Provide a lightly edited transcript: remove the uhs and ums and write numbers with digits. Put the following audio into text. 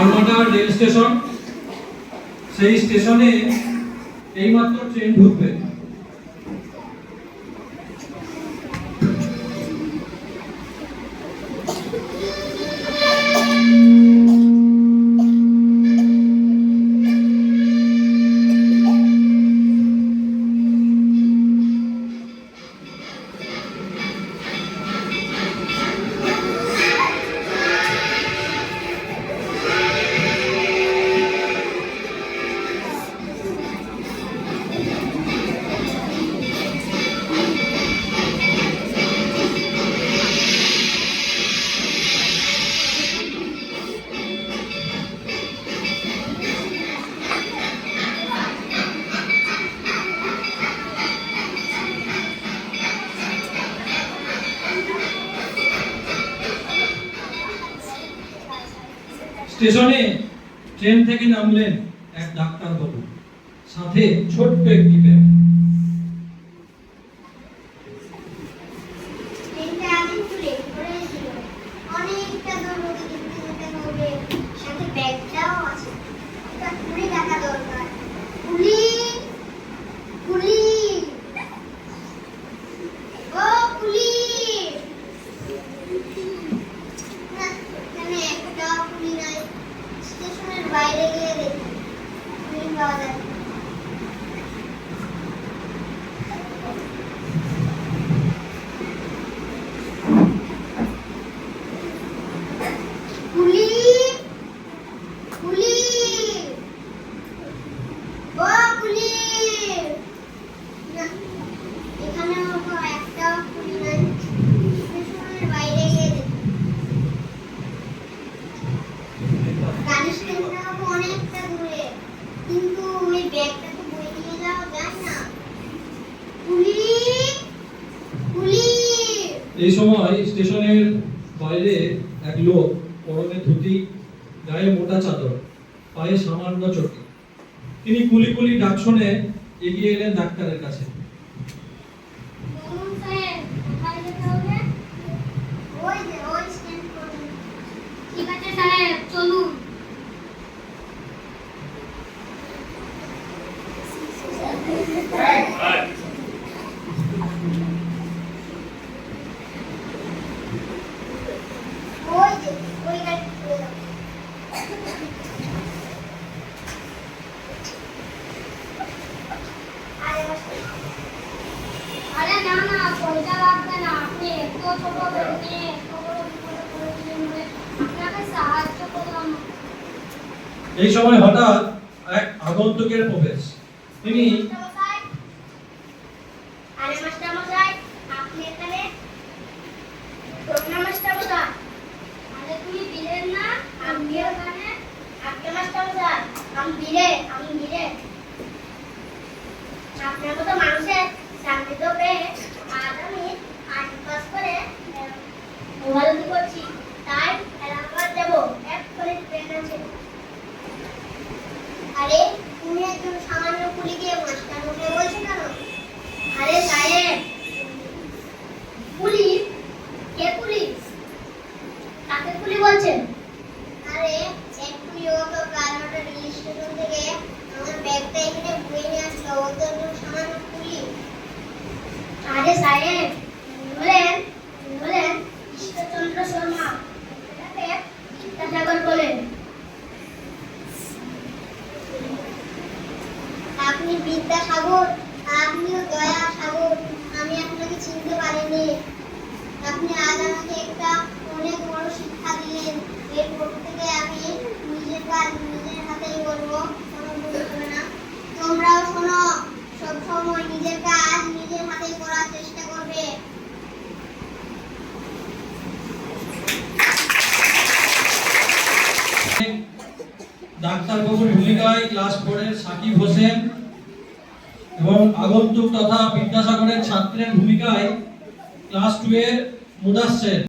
আলমাটা rail station. সেই স্টেশনে এইমাত্র ট্রেন ঢুকবে। স্টেশনে ট্রেন থেকে নামলেন এক ডাক্তার বাবু, সাথে ছোট্ট একটি ব্যাগ। বাইরে গিয়ে দেখি পাওয়া যায়। এই সময় স্টেশনের বাইরে এক লোক, পরনে ধুতি, গায়ে মোটা চাদর, পায়ে সামান্য চটি। তিনি কুলি কুলি ডাক শুনে এগিয়ে এলেন ডাক্তারের কাছে। ঠিক আছে সাহেব, চলুন। আরে না না, পয়সা লাগবে না। আপনি এত ছোট নিয়ে আপনাকে সাহায্য করলাম। এই সময় হঠাৎ এক আগন্তুকের প্রবেশ। তিনি আরে মাস্টার মশাই, আপনি এখানে? মাস্টার মশাই, আরে তুমি দিলেন না? আমি এখানে। আপনি মাস্টার মশাই, আমি দিলে। আপনার মতো মানুষের সামনে তো পেয়ে আজ আমি 8 পাস করে ওভারঅল করছি, তাই এলাকার যাবো। এক্ষুনি ট্রেন আছে। আরে তুমি একজন সামান্য কুলিকে মাস্টার মশাই বলছো কেন? আরে সাহেব, কুলি? কে কুলি? কাকে কুলি বলছেন? আরে এক্ষুনি ও তো কালনাটা রেল স্টেশন থেকে আমার ব্যাগটা এখানে বয়ে নিয়ে আসলো। ও তো একজন সামান্য কুলি। আরে সাহেব, বলেন ঈশ্বরচন্দ্র শর্মা, এটাকে বিদ্যাসাগর বলেন। আপনি বিদ্যাসাগর? আপনিও দয়া সাগর। আমি আপনাকে চিনতে পারিনি। আপনি আজ আমাকে একটা অনেক বড় শিক্ষা দিলেন। এরপর থেকে আমি নিজের কাজ নিজের হাতেই করবো, কোনো ভুল হবে না। তোমরাও শোনো, সবসময় নিজের কাজ নিজের হাতেই করার চেষ্টা করবে। ডাক্তারবাবুর ভূমিকায় ক্লাস 4 এর সাকিব হোসেন এবং আগন্তুক তথা বিদ্যাসাগরের ছাত্রের ভূমিকায় ক্লাস 2 এর মুদাসসির।